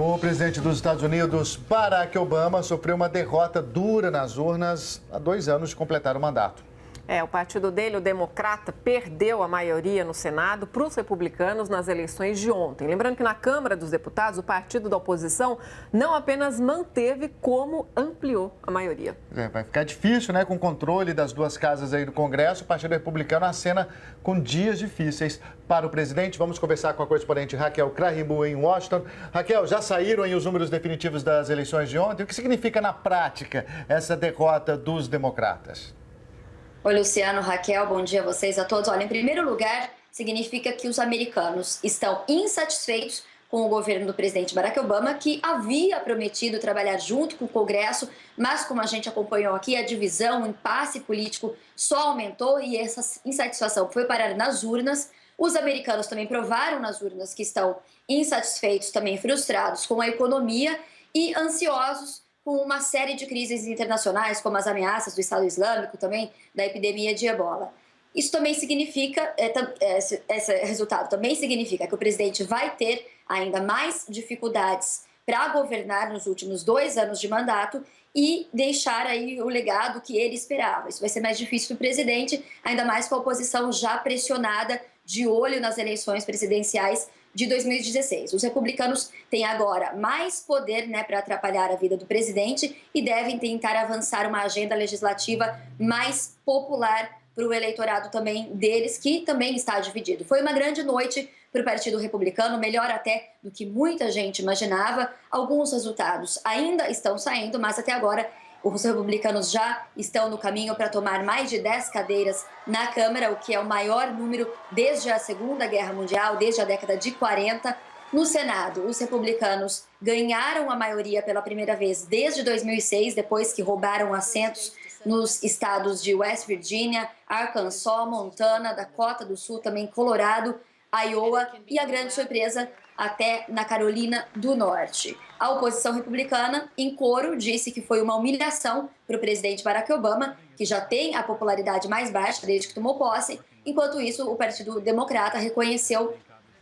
O presidente dos Estados Unidos, Barack Obama, sofreu uma derrota dura nas urnas há 2 anos de completar o mandato. O partido dele, o Democrata, perdeu a maioria no Senado para os republicanos nas eleições de ontem. Lembrando que na Câmara dos Deputados, o partido da oposição não apenas manteve, como ampliou a maioria. Vai ficar difícil, né? Com o controle das 2 casas aí do Congresso, o partido republicano acena com dias difíceis para o presidente. Vamos conversar com a correspondente Raquel Krahimu em Washington. Raquel, já saíram aí os números definitivos das eleições de ontem? O que significa na prática essa derrota dos democratas? Oi, Luciano, Raquel, bom dia a vocês, a todos. Olha, em primeiro lugar, significa que os americanos estão insatisfeitos com o governo do presidente Barack Obama, que havia prometido trabalhar junto com o Congresso, mas como a gente acompanhou aqui, a divisão, o impasse político só aumentou e essa insatisfação foi parar nas urnas. Os americanos também provaram nas urnas que estão insatisfeitos, também frustrados com a economia e ansiosos com uma série de crises internacionais, como as ameaças do Estado Islâmico, também da epidemia de ebola. Isso também significa, esse resultado também significa que o presidente vai ter ainda mais dificuldades para governar nos últimos 2 anos de mandato e deixar aí o legado que ele esperava. Isso vai ser mais difícil para o presidente, ainda mais com a oposição já pressionada, de olho nas eleições presidenciais de 2016. Os republicanos têm agora mais poder, para atrapalhar a vida do presidente e devem tentar avançar uma agenda legislativa mais popular para o eleitorado também deles, que também está dividido. Foi uma grande noite para o Partido Republicano, melhor até do que muita gente imaginava. Alguns resultados ainda estão saindo, mas até agora os republicanos já estão no caminho para tomar mais de 10 cadeiras na Câmara, o que é o maior número desde a Segunda Guerra Mundial, desde a década de 40. No Senado, os republicanos ganharam a maioria pela primeira vez desde 2006, depois que roubaram assentos nos estados de West Virginia, Arkansas, Montana, Dakota do Sul, também Colorado, Iowa e a grande surpresa até na Carolina do Norte. A oposição republicana, em coro, disse que foi uma humilhação para o presidente Barack Obama, que já tem a popularidade mais baixa desde que tomou posse. Enquanto isso, o Partido Democrata reconheceu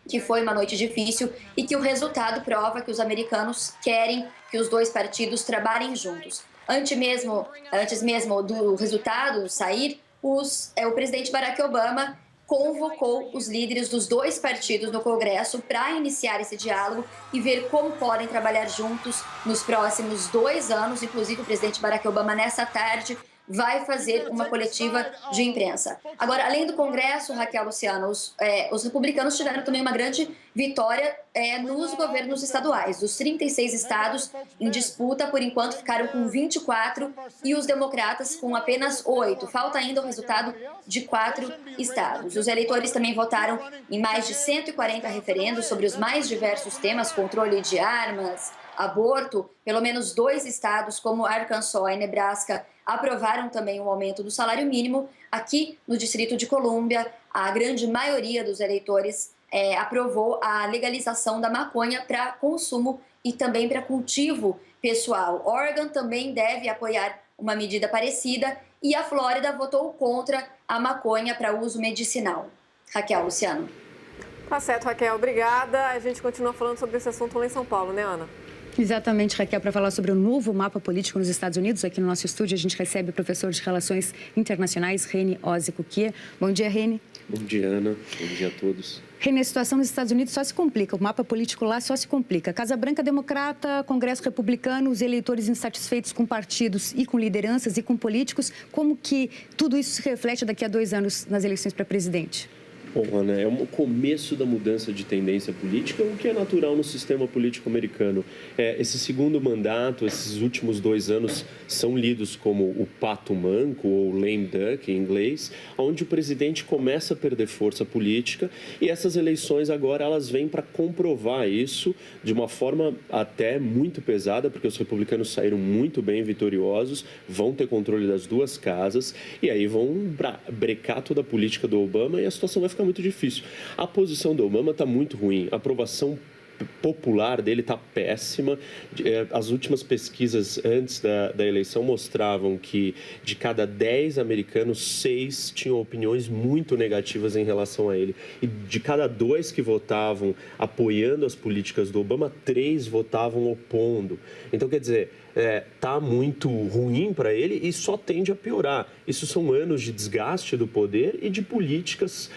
que foi uma noite difícil e que o resultado prova que os americanos querem que os 2 partidos trabalhem juntos. Antes mesmo do resultado sair, o presidente Barack Obama convocou os líderes dos 2 partidos no Congresso para iniciar esse diálogo e ver como podem trabalhar juntos nos próximos 2 anos. Inclusive, o presidente Barack Obama, nessa tarde, vai fazer uma coletiva de imprensa. Agora, além do Congresso, Raquel, Luciano, os republicanos tiveram também uma grande vitória nos governos estaduais. Dos 36 estados em disputa, por enquanto, ficaram com 24 e os democratas com apenas 8. Falta ainda o resultado de 4 estados. Os eleitores também votaram em mais de 140 referendos sobre os mais diversos temas, controle de armas, aborto. Pelo menos 2 estados, como Arkansas e Nebraska, aprovaram também o aumento do salário mínimo. Aqui no Distrito de Colômbia, a grande maioria dos eleitores aprovou a legalização da maconha para consumo e também para cultivo pessoal. Oregon também deve apoiar uma medida parecida e a Flórida votou contra a maconha para uso medicinal. Raquel, Luciano. Tá certo, Raquel. Obrigada. A gente continua falando sobre esse assunto lá em São Paulo, né, Ana? Exatamente, Raquel, para falar sobre o novo mapa político nos Estados Unidos. Aqui no nosso estúdio a gente recebe o professor de Relações Internacionais, Reni Ozi-Cukier. Bom dia, Reni. Bom dia, Ana. Bom dia a todos. Reni, a situação nos Estados Unidos só se complica, o mapa político lá só se complica. Casa Branca democrata, Congresso republicano, os eleitores insatisfeitos com partidos e com lideranças e com políticos. Como que tudo isso se reflete daqui a 2 anos nas eleições para presidente? Bom, Ana, é o começo da mudança de tendência política, o que é natural no sistema político americano. Esse segundo mandato, esses últimos 2 anos, são lidos como o pato manco, ou lame duck em inglês, onde o presidente começa a perder força política e essas eleições agora elas vêm para comprovar isso de uma forma até muito pesada, porque os republicanos saíram muito bem vitoriosos, vão ter controle das 2 casas e aí vão brecar toda a política do Obama e a situação vai ficar muito difícil. A posição do Obama está muito ruim. A aprovação popular dele está péssima. As últimas pesquisas antes da eleição mostravam que de cada 10 americanos, 6 tinham opiniões muito negativas em relação a ele. E de cada 2 que votavam apoiando as políticas do Obama, 3 votavam opondo. Então, quer dizer, está muito ruim para ele e só tende a piorar. Isso são anos de desgaste do poder e de políticas,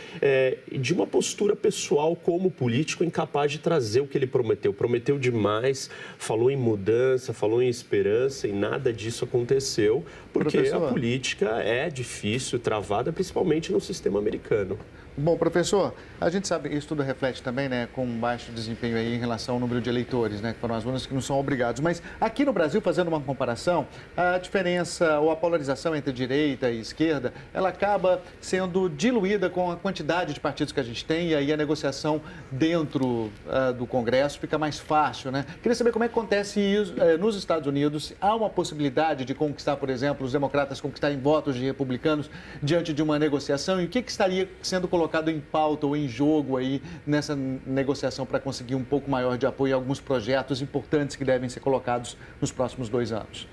de uma postura pessoal como político incapaz de trazer o que ele prometeu. Prometeu demais, falou em mudança, falou em esperança e nada disso aconteceu, porque a política é difícil, travada, principalmente no sistema americano. Bom, professor, a gente sabe, isso tudo reflete também, né, com um baixo desempenho aí em relação ao número de eleitores, né, que foram as urnas que não são obrigados. Mas aqui no Brasil, fazendo uma comparação, a diferença ou a polarização entre direita e esquerda, ela acaba sendo diluída com a quantidade de partidos que a gente tem e aí a negociação dentro do Congresso fica mais fácil, né? Queria saber como é que acontece isso nos Estados Unidos. Há uma possibilidade de conquistar, por exemplo, os democratas conquistarem votos de republicanos diante de uma negociação e o que estaria sendo colocado em pauta ou em jogo aí nessa negociação para conseguir um pouco maior de apoio a alguns projetos importantes que devem ser colocados nos próximos 2 anos?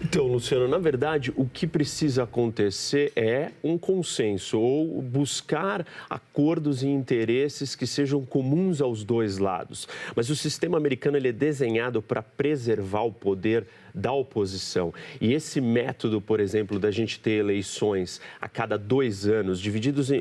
Então, Luciano, na verdade, o que precisa acontecer é um consenso ou buscar acordos e interesses que sejam comuns aos 2 lados. Mas o sistema americano ele é desenhado para preservar o poder da oposição. E esse método, por exemplo, da gente ter eleições a cada 2 anos,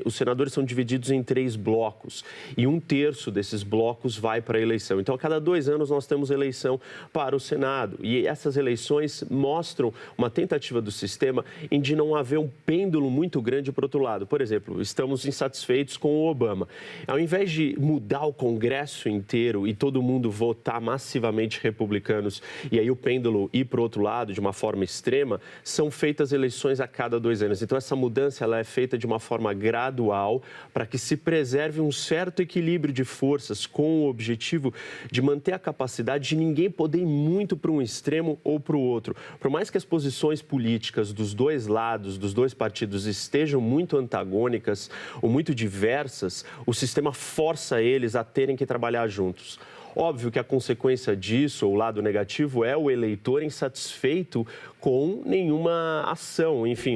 os senadores são divididos em 3 blocos e 1/3 desses blocos vai para a eleição. Então, a cada 2 anos nós temos eleição para o Senado e essas eleições mostram uma tentativa do sistema em de não haver um pêndulo muito grande para o outro lado. Por exemplo, estamos insatisfeitos com o Obama. Ao invés de mudar o Congresso inteiro e todo mundo votar massivamente republicanos e aí o pêndulo ir para o outro lado de uma forma extrema, são feitas eleições a cada 2 anos. Então, essa mudança ela é feita de uma forma gradual para que se preserve um certo equilíbrio de forças com o objetivo de manter a capacidade de ninguém poder ir muito para um extremo ou para o outro. Por mais que as posições políticas dos 2 lados, dos 2 partidos, estejam muito antagônicas ou muito diversas, o sistema força eles a terem que trabalhar juntos. Óbvio que a consequência disso, ou o lado negativo, é o eleitor insatisfeito com nenhuma ação. Enfim,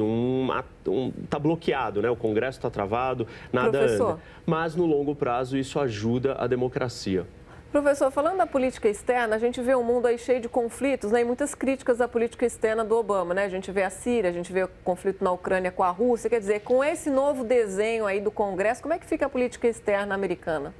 tá bloqueado, né? O Congresso está travado, nada anda. Mas, no longo prazo, isso ajuda a democracia. Professor, falando da política externa, a gente vê um mundo aí cheio de conflitos, né, e muitas críticas à política externa do Obama, né? A gente vê a Síria, a gente vê o conflito na Ucrânia com a Rússia. Quer dizer, com esse novo desenho aí do Congresso, como é que fica a política externa americana?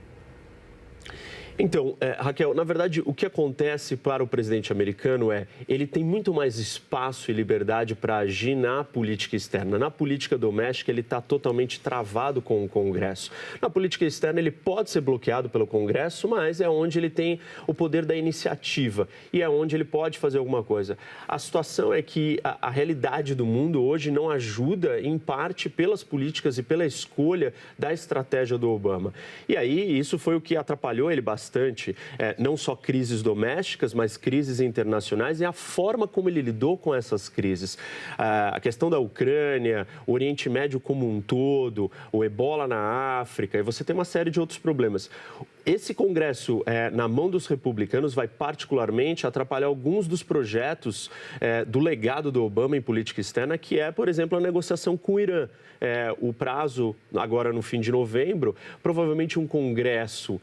Então, Raquel, na verdade, o que acontece para o presidente americano ele tem muito mais espaço e liberdade para agir na política externa. Na política doméstica, ele está totalmente travado com o Congresso. Na política externa, ele pode ser bloqueado pelo Congresso, mas é onde ele tem o poder da iniciativa e é onde ele pode fazer alguma coisa. A situação é que a realidade do mundo hoje não ajuda, em parte, pelas políticas e pela escolha da estratégia do Obama. E aí, isso foi o que atrapalhou ele bastante, não só crises domésticas, mas crises internacionais e a forma como ele lidou com essas crises. A questão da Ucrânia, o Oriente Médio como um todo, o Ebola na África, e você tem uma série de outros problemas. Esse Congresso, na mão dos republicanos, vai particularmente atrapalhar alguns dos projetos do legado do Obama em política externa, que é, por exemplo, a negociação com o Irã. O prazo, agora no fim de novembro, provavelmente um Congresso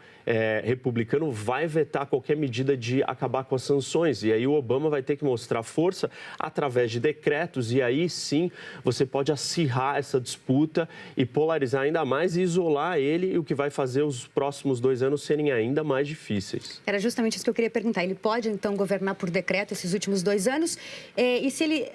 republicano vai vetar qualquer medida de acabar com as sanções. E aí o Obama vai ter que mostrar força através de decretos. E aí sim você pode acirrar essa disputa e polarizar ainda mais e isolar ele, o que vai fazer os próximos 2 anos serem ainda mais difíceis. Era justamente isso que eu queria perguntar. Ele pode, então, governar por decreto esses últimos 2 anos?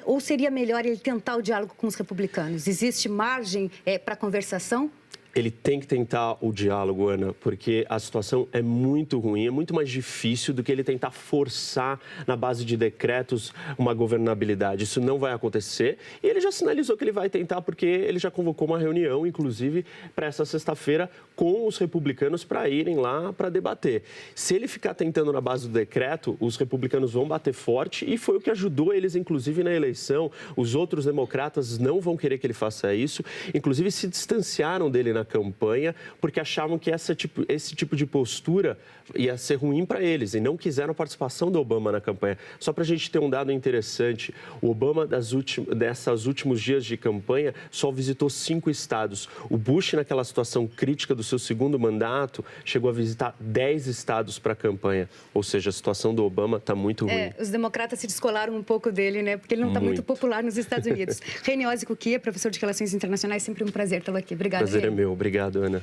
Ou seria melhor ele tentar o diálogo com os republicanos? Existe margem para conversação? Ele tem que tentar o diálogo, Ana, porque a situação é muito ruim, é muito mais difícil do que ele tentar forçar na base de decretos uma governabilidade. Isso não vai acontecer e ele já sinalizou que ele vai tentar porque ele já convocou uma reunião, inclusive, para essa sexta-feira com os republicanos para irem lá para debater. Se ele ficar tentando na base do decreto, os republicanos vão bater forte e foi o que ajudou eles, inclusive, na eleição. Os outros democratas não vão querer que ele faça isso, inclusive se distanciaram dele na campanha, porque achavam que esse tipo de postura ia ser ruim para eles e não quiseram a participação do Obama na campanha. Só para a gente ter um dado interessante, o Obama, desses últimos dias de campanha, só visitou 5 estados. O Bush, naquela situação crítica do seu segundo mandato, chegou a visitar 10 estados para a campanha. Ou seja, a situação do Obama está muito ruim. Os democratas se descolaram um pouco dele, né? Porque ele não está muito popular nos Estados Unidos. Reine Ozzi Kukia, professor de Relações Internacionais, sempre um prazer tê-lo aqui. Obrigada. Prazer é meu. Obrigado, Ana.